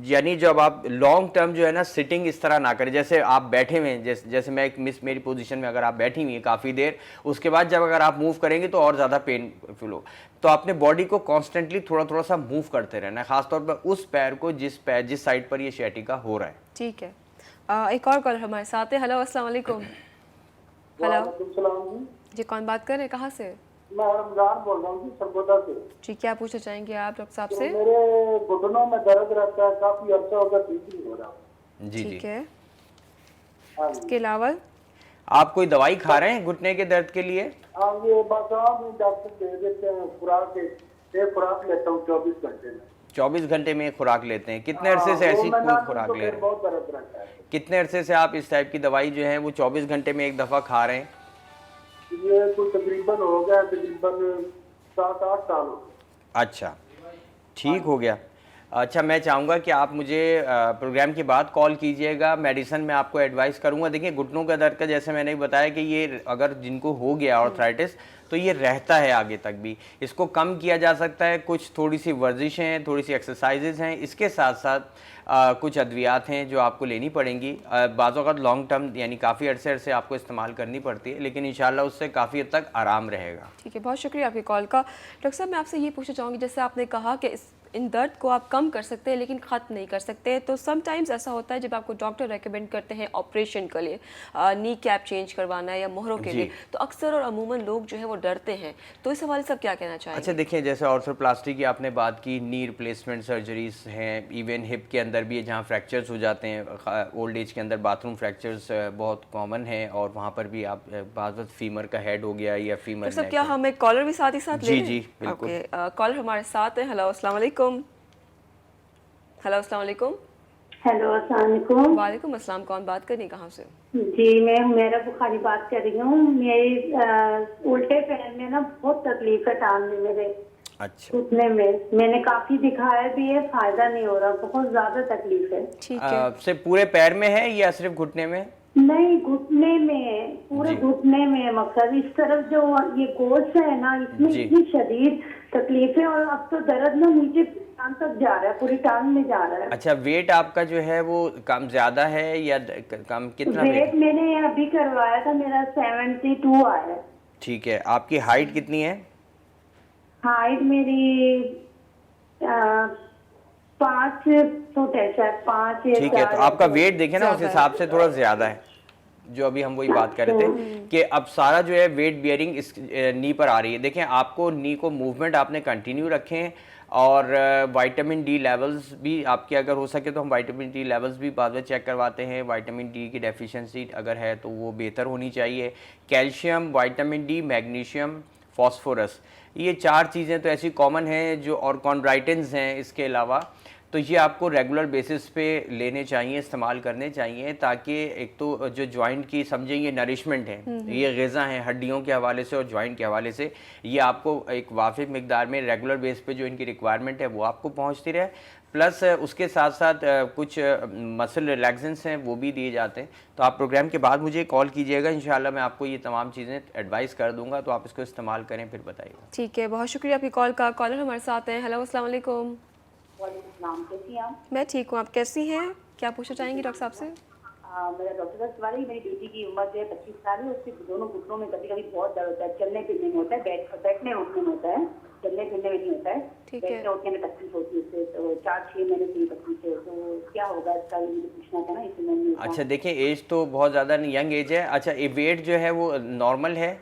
यानी जब आप लॉन्ग टर्म जो है ना सिटिंग इस तरह ना करें, जैसे आप बैठे हुए हैं, जैसे मैं मेरी पोजीशन में अगर आप बैठी हुई हैं काफ़ी देर, उसके बाद जब अगर आप मूव करेंगे तो और ज़्यादा पेनफुल हो, तो अपने बॉडी को कॉन्स्टेंटली थोड़ा सा मूव करते रहना है, ख़ासतौर पर उस पैर को जिस साइड पर ये सियाटिका हो रहा है। ठीक है, एक और कॉलर हमारे साथ है। हेलो, अस्सलाम वालेकुम। हेलो जी, कौन बात कर रहे हैं, कहाँ से? मैं रमजान बोल रहा हूँ सरगोदा से। जी, क्या पूछना चाहेंगे आप डॉक्टर साहब से? मेरे घुटनों में दर्द रहता है, काफी अर्सा हो गया, ठीक नहीं हो रहा। जी ठीक है, हाँ इसके अलावा आप कोई दवाई खा रहे हैं घुटने के दर्द के लिए? हाँ, ये बस डॉक्टर दे देते हैं खुराक, एक खुराक लेता हूँ 24 घंटे में। 24 घंटे में एक खुराक लेते हैं? कितने अरसे से ऐसी कोई खुराक ले रहे हैं? बहुत दर्द रहता है। कितने अरसे से आप इस टाइप की दवाई जो है वो 24 घंटे में एक दफ़ा खा रहे हैं? ये तो तकरीबन हो गया, तकरीबन 7-8 साल हो गए। अच्छा, ठीक हो गया। अच्छा, मैं चाहूँगा कि आप मुझे प्रोग्राम के बाद कॉल कीजिएगा, मेडिसिन में आपको एडवाइस करूँगा। देखिए, घुटनों का दर्द का जैसे मैंने बताया कि ये अगर जिनको हो गया आर्थराइटिस तो ये रहता है आगे तक भी, इसको कम किया जा सकता है, कुछ थोड़ी सी वर्जिशें हैं, थोड़ी सी एक्सरसाइजेज हैं, इसके साथ साथ कुछ अद्वियात हैं जो आपको लेनी पड़ेंगी। बाज़ औक़ात लॉन्ग टर्म यानी काफ़ी अरसे आपको इस्तेमाल करनी पड़ती है, लेकिन इंशाल्लाह उससे काफ़ी हद तक आराम रहेगा। ठीक है, बहुत शुक्रिया आपकी कॉल का। डॉक्टर साहब, मैं आपसे ये पूछना चाहूँगी, जैसे आपने कहा कि इन दर्द को आप कम कर सकते हैं लेकिन ख़त्म नहीं कर सकते, तो समटाइम्स ऐसा होता है जब आपको डॉक्टर रेकमेंड करते हैं ऑपरेशन के लिए, नी कैप चेंज करवाना है या मोहरों के लिए, तो अक्सर और अमूमन लोग जो है वो डरते हैं, तो इस हवाले से आप क्या कहना चाहेंगे? अच्छा देखिए, जैसे ऑर्थोप्लास्टी की आपने बात की, नी रिप्लेसमेंट सर्जरीज हैं, इवन हिप के अंदर भी जहाँ फ्रैक्चर्स हो जाते हैं, ओल्ड एज के अंदर बाथरूम फ्रैक्चर्स बहुत कॉमन है और वहाँ पर भी आप बाज़ फीमर का हेड हो गया या फीमर सब क्या हम एक कॉलर भी साथ ही साथ ले? जी बिल्कुल। ओके, कॉलर हमारे साथ है। हेलो, अस्सलाम वालेकुम। हेलो, अस्सलाम वालेकुम। हेलो, अस्सलाम वालेकुम। वालेकुम अस्सलाम। कौन बात कर रही, कहाँ से? जी, मैं हुमैरा बुखारी बात कर रही हूँ। मेरी उल्टे पैर में ना बहुत तकलीफ है, टांग में मेरे। अच्छा। घुटने में मैंने काफी दिखाया भी है, फायदा नहीं हो रहा, बहुत ज्यादा तकलीफ है। ठीक है। सिर्फ पूरे पैर में है या सिर्फ घुटने में? नहीं, घुटने में है, पूरे जी। घुटने में है। मकसद इस तरफ जो ये गोश्त है ना, इसमें जी। इतनी शदीद तकलीफ है, और अब तो दर्द ना नीचे टांग तक जा रहा है, पूरी टांग में जा रहा है। अच्छा, वेट आपका जो है वो कम ज्यादा है या कम, कितना वेट वेट? मैंने अभी करवाया था, मेरा 72 आया है। ठीक है, आपकी हाइट कितनी है? हाइट मेरी 5 फुट है, शायद 5 या ठीक है, 4 तो आपका वेट देखें ना, उस ज्यादा है। हिसाब से थोड़ा ज्यादा है, जो अभी हम वही बात कर रहे थे कि अब सारा जो है वेट बियरिंग इस नी पर आ रही है। देखें, आपको नी को मूवमेंट आपने कंटिन्यू रखें, और विटामिन डी लेवल्स भी आपके अगर हो सके तो हम विटामिन डी लेवल्स भी बाद में चेक करवाते हैं। विटामिन डी की डेफिशिएंसी अगर है तो वो बेहतर होनी चाहिए। Calcium, vitamin D, magnesium, phosphorus, ये 4 चीज़ें तो ऐसी कॉमन हैं जो, और कॉन्ड्राइटिन्स हैं इसके अलावा, तो ये आपको रेगुलर बेसिस पे लेने चाहिए, इस्तेमाल करने चाहिए, ताकि एक तो जो जॉइंट की समझे ये नरिशमेंट है, ये ग़िज़ा हैं हड्डियों के हवाले से और जॉइंट के हवाले से, ये आपको एक वाजिब मिकदार में रेगुलर बेस पे जो इनकी रिक्वायरमेंट है वो आपको पहुंचती रहे। प्लस उसके साथ साथ कुछ मसल रिलैक्सेंस हैं वो भी दिए जाते हैं। तो आप प्रोग्राम के बाद मुझे कॉल कीजिएगा, इंशाल्लाह मैं आपको ये तमाम चीज़ें एडवाइस कर दूंगा, तो आप इसको इस्तेमाल करें, फिर बताइएगा। ठीक है, बहुत शुक्रिया आपकी कॉल का। कॉलर हमारे साथ हैं। हेलो, अस्सलाम वालेकुम। नाम कैसी हैं आप? मैं ठीक हूँ, आप कैसी हैं? क्या पूछना चाहेंगी डॉक्टर साहब से? मेरा डॉक्टर साहब सवाल है, मेरी बेटी की उम्र जो है 25 साल है, उसके दोनों घुटनों में कभी कभी बहुत दर्द होता है, चलने फिरने में होता है, बैठने उठने में होता है, चलने फिरने में नहीं होता है, ठीक है। बैठने उठने में तकलीफ होती है उससे, तो 4-6 महीने से ये तकलीफ है, तो क्या होगा इसका, ये मुझे पूछना था ना, इसलिए मैंने अच्छा, देखिए एज तो बहुत ज़्यादा नहीं, यंग एज है। अच्छा, ये वेट जो है वो नॉर्मल है?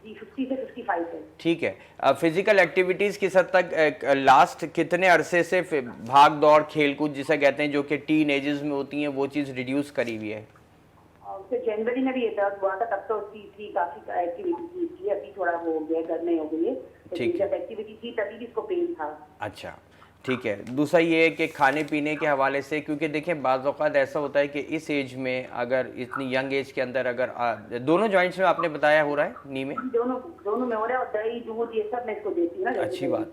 जी 50 से 55 है। ठीक है। फिजिकल एक्टिविटीज़ किस हद तक लास्ट कितने अरसे से भाग दौड़ खेल कूद जिसे कहते हैं जो कि टीन एजेस में होती हैं, वो चीज़ रिड्यूस करी हुई है? फिर जनवरी में भी ये दर्द हुआ था, तब तो थी काफी एक्टिविटी थी, अभी थोड़ा वो हो गया, घर में हो गई है, ठीक है। जब एक्टिविटी थी तभी भी इसको पेन था। अच्छा, ठीक है। दूसरा ये है कि खाने पीने के हवाले से, क्योंकि देखें बाज़ औक़ात ऐसा होता है कि इस एज में, अगर इतनी यंग एज के अंदर अगर दोनों जॉइंट्स में आपने बताया हो रहा है, नी में? दोनों में हो रहा है, और दही दूध ये सब मैं इसको देती हूँ ना। अच्छी बात।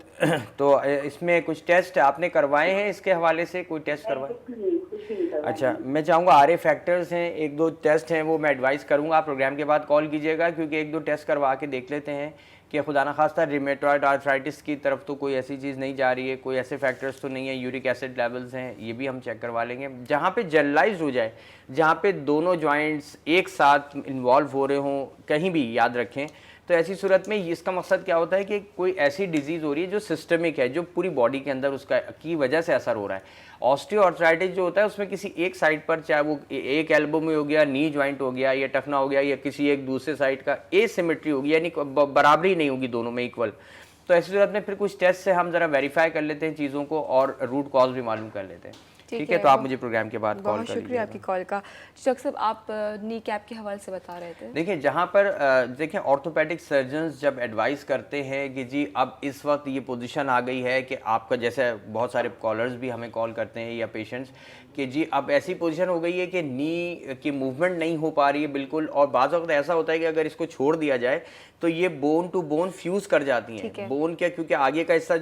तो इसमें कुछ टेस्ट आपने करवाए हैं इसके हवाले से, कोई टेस्ट करवाए? कुछ भी नहीं करवाया। अच्छा, मैं चाहूँगा आर फैक्टर्स हैं, 1-2 टेस्ट हैं, वो मैं एडवाइस करूँगा, आप प्रोग्राम के बाद कॉल कीजिएगा, क्योंकि 1-2 टेस्ट करवा के देख लेते हैं कि खुदा न खास्ता रिमेटॉइड आर्थराइटिस की तरफ तो कोई ऐसी चीज़ नहीं जा रही है, कोई ऐसे फैक्टर्स तो नहीं है, यूरिक एसिड लेवल्स हैं, ये भी हम चेक करवा लेंगे। जहाँ पे जनरलाइज हो जाए, जहाँ पे दोनों जॉइंट्स एक साथ इन्वॉल्व हो रहे हों, कहीं भी याद रखें, तो ऐसी सूरत में इसका मकसद क्या होता है कि कोई ऐसी डिजीज़ हो रही है जो सिस्टमिक है, जो पूरी बॉडी के अंदर उसका की वजह से असर हो रहा है। ऑस्टियोआर्थराइटिस जो होता है उसमें किसी एक साइड पर, चाहे वो एक एल्बो में हो गया, नी जॉइंट हो गया, या टखना हो गया, या किसी एक दूसरे साइड का एसिमेट्री होगी, यानी बराबरी नहीं होगी दोनों में इक्वल, तो ऐसी सूरत में फिर कुछ टेस्ट से हम ज़रा वेरीफाई कर लेते हैं चीज़ों को, और रूट कॉज भी मालूम कर लेते हैं। ठीक है, तो आप मुझे प्रोग्राम के बाद कॉल कर बहुत शुक्रिया आपकी कॉल का। डॉक्टर साहब, आप नी कैप के हवाले से बता रहे थे। देखिए, जहाँ पर देखें ऑर्थोपेडिक सर्जन्स जब एडवाइस करते हैं कि जी अब इस वक्त ये पोजीशन आ गई है कि आपका, जैसे बहुत सारे कॉलर्स भी हमें कॉल करते हैं या पेशेंट्स, कि जी अब ऐसी पोजीशन हो गई है कि नी की मूवमेंट नहीं हो पा रही है बिल्कुल, और बाज़ वक्त ऐसा होता है कि अगर इसको छोड़ दिया जाए तो ये बोन टू बोन फ्यूज़ कर जाती हैं। बोन क्या, क्योंकि आगे का हिस्सा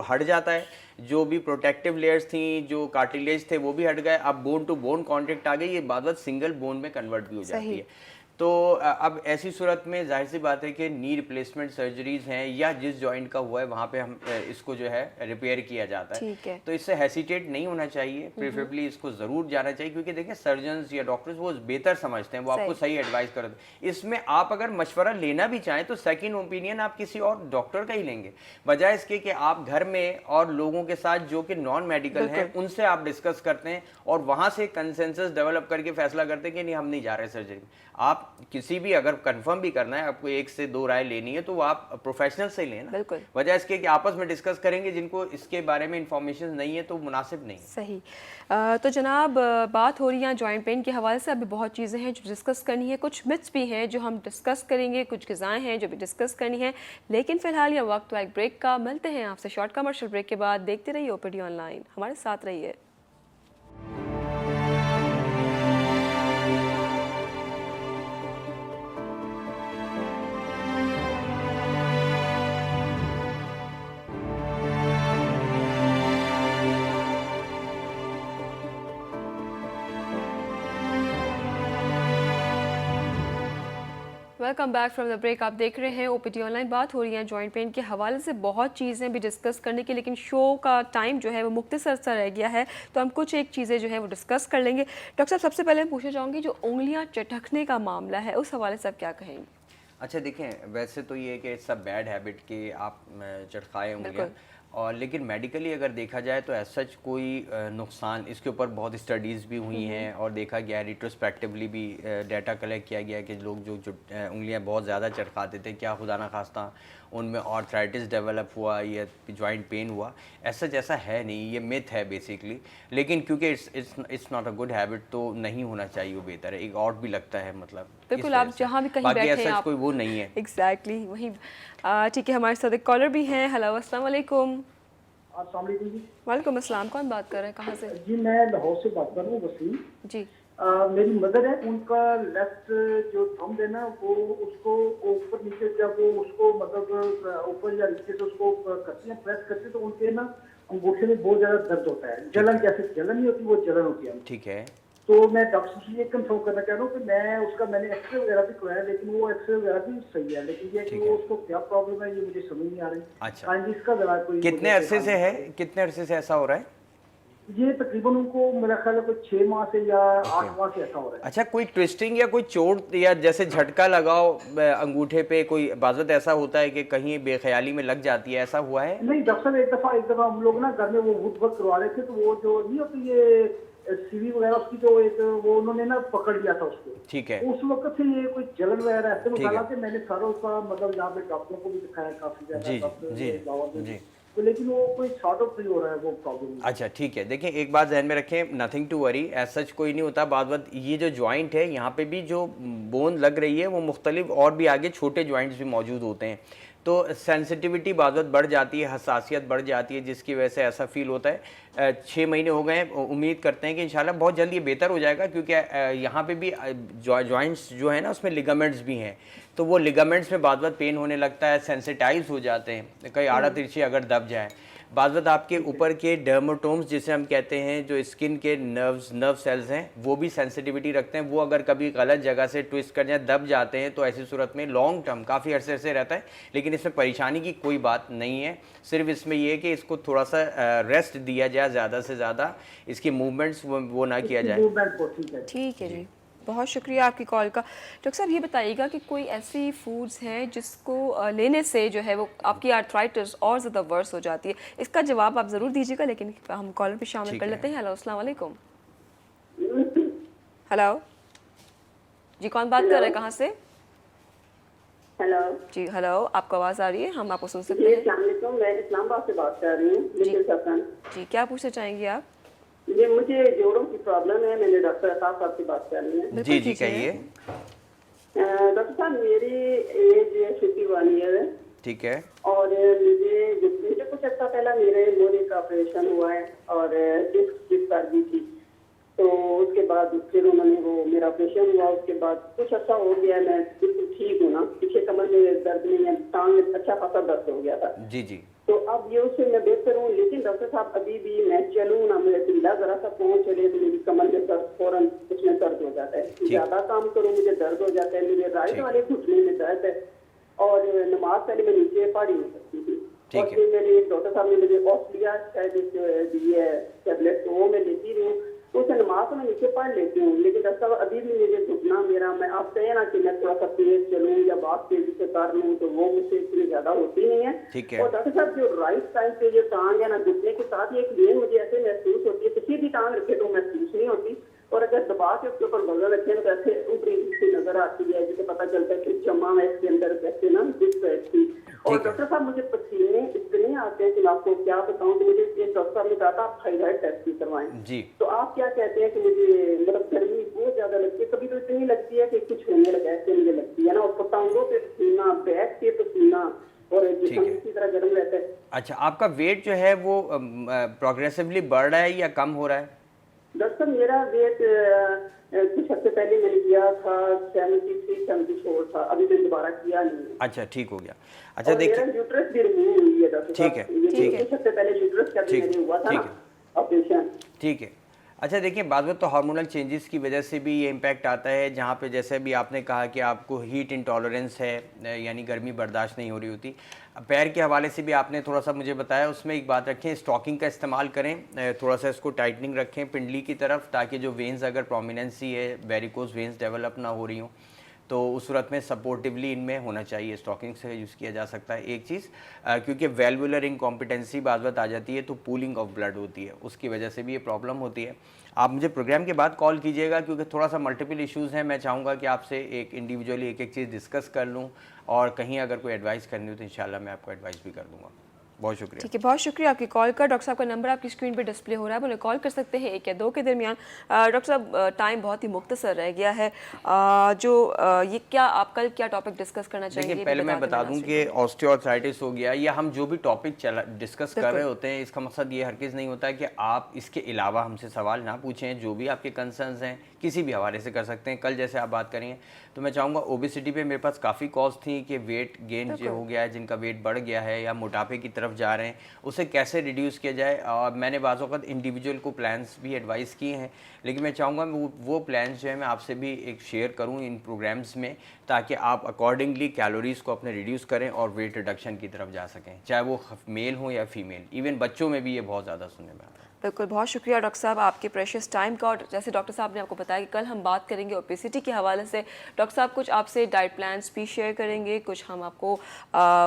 हट जाता है, जो भी प्रोटेक्टिव लेयर्स थी, जो कार्टिलेज थे, वो भी हट गए, अब बोन टू बोन कॉन्टेक्ट आ गई, ये बाद में सिंगल बोन में कन्वर्ट भी हो जाती है। तो अब ऐसी सूरत में जाहिर सी बात है कि नी रिप्लेसमेंट सर्जरीज हैं, या जिस जॉइंट का हुआ है वहाँ पे हम इसको जो है रिपेयर किया जाता है। तो इससे हेसिटेट नहीं होना चाहिए, प्रेफरेबली इसको ज़रूर जाना चाहिए, क्योंकि देखिए सर्जन्स या डॉक्टर्स वो बेहतर समझते हैं, वो आपको सही एडवाइस करते हैं। इसमें आप अगर मशवरा लेना भी चाहें तो सेकेंड ओपिनियन आप किसी और डॉक्टर का ही लेंगे, बजाय इसके कि आप घर में और लोगों के साथ जो कि नॉन मेडिकल हैं उनसे आप डिस्कस करते हैं, और वहाँ से कंसेंसस डेवलप करके फैसला करते हैं कि नहीं हम नहीं जा रहे सर्जरी में। आप किसी भी अगर कंफर्म भी करना है, आपको 1 से 2 राय लेनी है, तो वो आप प्रोफेशनल से लेना, बिल्कुल, वजह इसके कि आपस में डिस्कस करेंगे, जिनको इसके बारे में इंफॉर्मेशन नहीं है तो मुनासिब नहीं। सही। तो जनाब, बात हो रही है जॉइंट पेन के हवाले से, अभी बहुत चीज़ें हैं जो डिस्कस करनी है, कुछ मिथ्स भी हैं जो हम डिस्कस करेंगे, कुछ ग़िज़ाएँ हैं जो भी डिस्कस करनी है, लेकिन फ़िलहाल यह वक्त हुआ एक ब्रेक का। मिलते हैं आपसे शॉर्ट कमर्शियल ब्रेक के बाद। देखते रहिए ओपीडी ऑनलाइन, हमारे साथ रहिए। Welcome back from the break. आप देख रहे हैं ओपीडी ऑनलाइन। बात हो रही है जॉइंट पेन के हवाले से, बहुत चीज़ें भी डिस्कस करने की, लेकिन शो का टाइम जो है वो मुख्तसर सा रह गया है, तो हम कुछ एक चीज़ें जो है वो डिस्कस कर लेंगे। डॉक्टर साहब, सबसे पहले मैं पूछना चाहूँगी जो उंगलियाँ चटकने का मामला है उस हवाले से आप क्या कहेंगे? अच्छा देखें, वैसे तो ये कि इट्स अ बैड हैबिट कि आप चटखाएं उंगलियां, और लेकिन मेडिकली अगर देखा जाए तो ऐसा सच कोई नुकसान, इसके ऊपर बहुत स्टडीज़ भी हुई हैं और देखा गया है, रिट्रोस्पेक्टिवली भी डाटा कलेक्ट किया गया है कि लोग जो उंगलियां बहुत ज़्यादा चटखाते थे, क्या खुदा ना खास्ता उनमें आर्थराइटिस डेवलप हुआ या जॉइंट पेन हुआ। ऐसा जैसा है नहीं, ये मिथ है बेसिकली, लेकिन क्योंकि it's not a good habit तो नहीं होना चाहिए, वो बेहतर है। एक आउट भी लगता है, मतलब बिल्कुल, आप जहाँ भी कहीं बैठे हैं, कोई वो नहीं है। एग्जैक्टली वही। ठीक है, हमारे साथ एक कॉलर भी हैं। हेलो, अस्सलाम वालेकुम। अस्सलाम वालेकुम जी। वालेकुम अस्सलाम। कौन बात कर रहे हैं, कहाँ से? जी मैं लाहौर से बात कर रहा हूँ, वसीम। जी। मेरी मदर है, उनका लेफ्ट जो थंब है ना, वो उसको ऊपर नीचे, जब वो उसको मतलब ऊपर या नीचे से उसको करते हैं, प्रेस करते हैं, तो उनके ना अंगूठे में बहुत ज्यादा दर्द होता है। जलन, जैसे जलन नहीं होती, वो जलन होती है। ठीक है। तो मैं डॉक्टर से ये कंफर्म करना चाह रहा हूँ कि मैंने एक्सरे वगैरह भी करवाया, लेकिन वो एक्सरे वगैरह भी सही है, लेकिन ये कि वो उसको क्या प्रॉब्लम है ये मुझे समझ नहीं आ रही। अच्छा, हाँ जी, इसका जरा कोई कितने अरसे से है, कितने अरसे से ऐसा हो रहा है? ये तकरीबन उनको मेरा ख्याल है कोई 6 माह से या 8 माह से ऐसा हो रहा है। अच्छा, कोई ट्विस्टिंग या कोई चोट या जैसे झटका लगाओ अंगूठे पे, कोई बाज़त ऐसा होता है कि कहीं बेख्याली में लग जाती है, ऐसा हुआ है? नहीं डॉक्टर साहब, एक दफा हम लोग ना घर में वो वुड वर्क करवा रहे थे, तो वो जो नहीं होती ये सीवी वगैरह, उसकी जो एक वो उन्होंने ना पकड़ लिया था उसको। ठीक है। उस वक्त से ये कोई जलन वगैरह ऐसे में, हालांकि मैंने सारा उसका मतलब यहाँ पे डॉक्टरों को भी दिखाया काफी ज्यादा, जी, तो लेकिन वो कोई सॉर्ट ऑफ नहीं हो रहा है वो प्रॉब्लम। अच्छा ठीक है। देखिए, एक बात ध्यान में रखें, nothing to worry, as such कोई नहीं होता। बात ये जो जॉइंट है, यहाँ पे भी जो बोन लग रही है वो मुख्तलिफ और भी आगे छोटे जॉइंट्स भी मौजूद होते हैं, तो सेंसिटिविटी बात बढ़ जाती है, हसासियत बढ़ जाती है, जिसकी वजह से ऐसा फील होता है। 6 महीने हो गए हैं, उम्मीद करते हैं कि इंशाल्लाह बहुत जल्द ये बेहतर हो जाएगा, क्योंकि यहाँ पे भी जॉइंट्स जो है ना, उसमें लिगामेंट्स भी हैं, तो वो लिगामेंट्स में बात पेन होने लगता है, सेंसिटाइज हो जाते हैं, कई आड़ा तिरछी अगर दब जाए। बात आपके ऊपर के डर्माटोम्स जिसे हम कहते हैं, जो स्किन के नर्व सेल्स हैं, वो भी सेंसिटिविटी रखते हैं। वो अगर कभी गलत जगह से ट्विस्ट कर जाए, दब जाते हैं, तो ऐसी सूरत में लॉन्ग टर्म काफ़ी अरसे से रहता है, लेकिन इसमें परेशानी की कोई बात नहीं है। सिर्फ इसमें यह है कि इसको थोड़ा सा रेस्ट दिया जाए, ज़्यादा से ज़्यादा इसकी मूवमेंट्स वो ना किया जाए। ठीक है जी, बहुत शुक्रिया आपकी कॉल का। डॉक्टर साहब, ये बताइएगा कि कोई ऐसी फूड्स हैं जिसको लेने से जो है वो आपकी आर्थराइटिस और ज़्यादा वर्स हो जाती है? इसका जवाब आप ज़रूर दीजिएगा, लेकिन हम कॉलर पे शामिल कर लेते हैं। हेलो, अस्सलाम वालेकुम। हेलो जी, कौन बात कर रहे हैं, कहाँ से? हेलो जी, हेलो, आपको आवाज़ आ रही है, हम आपको सुन सकते हैं। अस्सलाम वालेकुम, मैं इस्लामाबाद से बात कर रही हूँ। जी, क्या पूछना चाहेंगे आप? ये मुझे जोड़ों की प्रॉब्लम है, मैंने डॉक्टर साहब से बात कर रही है। जी जी, कहिए। डॉक्टर साहब, मेरी एज 51 ईयर है। ठीक है। और मुझे कुछ अर्सा पहला मेरे मोरे का ऑपरेशन हुआ है और डिस्क कर दी थी, तो उसके बाद फिर उन्होंने वो मेरा ऑपरेशन हुआ, उसके बाद कुछ अच्छा हो गया, मैं बिल्कुल ठीक हूँ ना, पीछे कमर में दर्द नहीं है, टांग में अच्छा खासा दर्द हो गया था। जी जी। तो अब ये उससे मैं बेहतर हूँ, लेकिन डॉक्टर साहब अभी भी मैं चलूँ ना, मेरे ढीला जरा सा पहुँच चले तो मेरी कमर में दर्द फौरन उसमें दर्द हो जाता है, ज्यादा काम करूँ मुझे दर्द हो जाता है, मेरे राइट वाले घुटने में दर्द है, और नमाज पहले मैं नीचे पढ़ नहीं सकती थी। और फिर मेरे डॉक्टर साहब ने मुझे ऑस्ट्रिया शायद दी है टैबलेट, तो वो मैं लेती रही हूँ, तो उसे नमाज तो मैं नीचे पढ़ लेती हूँ, लेकिन डॉक्टर साहब अभी भी मुझे घुटना मेरा, मैं आप कहे ना कि मैं थोड़ा सा तेज चलूँ या बात तेजी से कर लूँ, तो वो मुझसे इतनी ज्यादा होती नहीं है। और डॉक्टर साहब, जो राइट साइड पे जो टांग है ना, घुटने के साथ एक वेन मुझे ऐसे महसूस होती है, किसी भी टांग रखे तो महसूस नहीं होती, और अगर दबा के उसके ऊपर वजन रखे तो ऐसे ऊपरी सी नजर आती है, जिसे पता चलता है कि जमा है इसके अंदर कैसे ना डिस्क है। और डॉक्टर साहब, मुझे पसीने इतने आते हैं कि मैं आपको क्या बताऊं, कि मुझे डॉक्टर साहब ने कहा था आप थायराइड टेस्ट भी करवाएं जी। तो आप क्या कहते हैं कि मुझे मतलब गर्मी बहुत ज्यादा लगती है, कभी तो इतनी लगती है कि कुछ होने लगा ऐसे मुझे लगती है ना, और टांगों पे पसीना, बैक पे पसीना, और जिस्म इसी तरह गर्म रहता है। अच्छा, आपका वेट जो है वो प्रोग्रेसिवली बढ़ रहा है या कम हो रहा है? डॉक्टर, मेरा वेट कुछ हफ्ते पहले मैंने किया था 73-74 था, अभी मैंने दोबारा किया नहीं। अच्छा, ठीक हो गया। अच्छा देखिए, मेरा यूट्रस भी रिमूव हुई है डॉक्टर साहब। ठीक है, कुछ हफ्ते पहले यूट्रस का भी मैंने हुआ था ऑपरेशन। ठीक है, अच्छा देखिए, बाद में तो हार्मोनल चेंजेस की वजह से भी ये इम्पैक्ट आता है, जहाँ पे जैसे भी आपने कहा कि आपको हीट इंटॉलरेंस है, यानी गर्मी बर्दाश्त नहीं हो रही होती। पैर के हवाले से भी आपने थोड़ा सा मुझे बताया, उसमें एक बात रखें, स्टॉकिंग का इस्तेमाल करें, थोड़ा सा इसको टाइटनिंग रखें पिंडली की तरफ, ताकि जो वेन्स अगर प्रोमिनेंसी है, वेरिकोज वेन्स डेवलप ना हो रही हों, तो उस सूरत में सपोर्टिवली इनमें होना चाहिए, स्टॉकिंग से यूज़ किया जा सकता है। एक चीज़ क्योंकि वेल्वुलर इनकॉम्पिटेंसी बाज़ वक्त आ जाती है, तो पूलिंग ऑफ ब्लड होती है, उसकी वजह से भी ये प्रॉब्लम होती है। आप मुझे प्रोग्राम के बाद कॉल कीजिएगा, क्योंकि थोड़ा सा मल्टीपल इश्यूज़ हैं। मैं चाहूँगा कि आपसे एक इंडिविजुअली एक एक चीज़ डिस्कस कर लूँ, और कहीं अगर कोई एडवाइस करनी हो तो इंशाल्लाह मैं आपको एडवाइस भी कर दूँगा। बहुत शुक्रिया। ठीक है, बहुत शुक्रिया आपकी कॉल का। डॉक्टर साहब का नंबर आपकी स्क्रीन पे डिस्प्ले हो रहा है, उन्हें कॉल कर सकते हैं 1 या 2 के दरमियान। डॉक्टर साहब, टाइम बहुत ही मुख्तसर रह गया है, ये क्या आप कल क्या टॉपिक डिस्कस करना चाहेंगे? देखिए, पहले मैं बता दूं कि ऑस्टियोआर्थराइटिस हो गया, या हम जो भी टॉपिक डिस्कस कर रहे होते हैं, इसका मकसद ये हरगिज़ नहीं होता है कि आप इसके अलावा हमसे सवाल ना पूछें। जो भी आपके कंसर्न्स हैं किसी भी हवाले से कर सकते हैं। कल जैसे आप बात करेंगे तो मैं चाहूँगा, ओबेसिटी पे मेरे पास काफ़ी कॉल्स थी कि वेट गेन जो हो गया है, जिनका वेट बढ़ गया है या मोटापे की तरफ जा रहे हैं, उसे कैसे रिड्यूस किया जाए। और मैंने बाज़ वक़्त इंडिविजुअल को प्लान्स भी एडवाइस किए हैं, लेकिन मैं चाहूँगा वो प्लान्स जो है मैं आपसे भी एक शेयर करूँ इन प्रोग्राम्स में, ताकि आप अकॉर्डिंगली कैलोरीज़ को अपने रिड्यूस करें और वेट रिडक्शन की तरफ जा सकें, चाहे वो मेल हो या फीमेल। इवन बच्चों में भी ये बहुत ज़्यादा सुनने में आ रहा है। बिल्कुल, बहुत शुक्रिया डॉक्टर साहब आपके प्रेशियस टाइम का। और जैसे डॉक्टर साहब ने आपको बताया कि कल हम बात करेंगे ओबेसिटी के हवाले से, डॉक्टर साहब कुछ आपसे डाइट प्लान्स भी शेयर करेंगे, कुछ हम आपको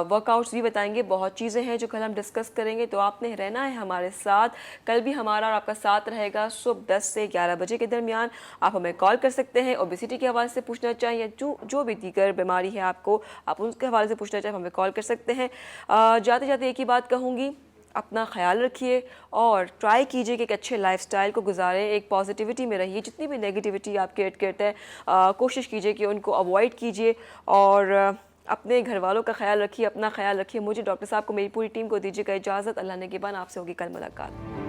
वर्कआउट्स भी बताएंगे। बहुत चीज़ें हैं जो कल हम डिस्कस करेंगे, तो आपने रहना है हमारे साथ। कल भी हमारा और आपका साथ रहेगा सुबह 10 से 11 बजे के दरमियान। आप हमें कॉल कर सकते हैं, ओबेसिटी के हवाले से पूछना चाहिए, जो भी दीगर बीमारी है आपको, आप उसके हवाले से पूछना चाहिए, हमें कॉल कर सकते हैं। जाते जाते एक ही बात कहूँगी, अपना ख्याल रखिए और ट्राई कीजिए कि एक अच्छे लाइफस्टाइल को गुजारें, एक पॉजिटिविटी में रहिए। जितनी भी नेगेटिविटी आपके इर्द गिर्द है, कोशिश कीजिए कि उनको अवॉइड कीजिए, और अपने घर वालों का ख्याल रखिए, अपना ख्याल रखिए। मुझे, डॉक्टर साहब को, मेरी पूरी टीम को दीजिएगा इजाज़त। अल्लाह ने के बाद आपसे होगी कल मुलाकात।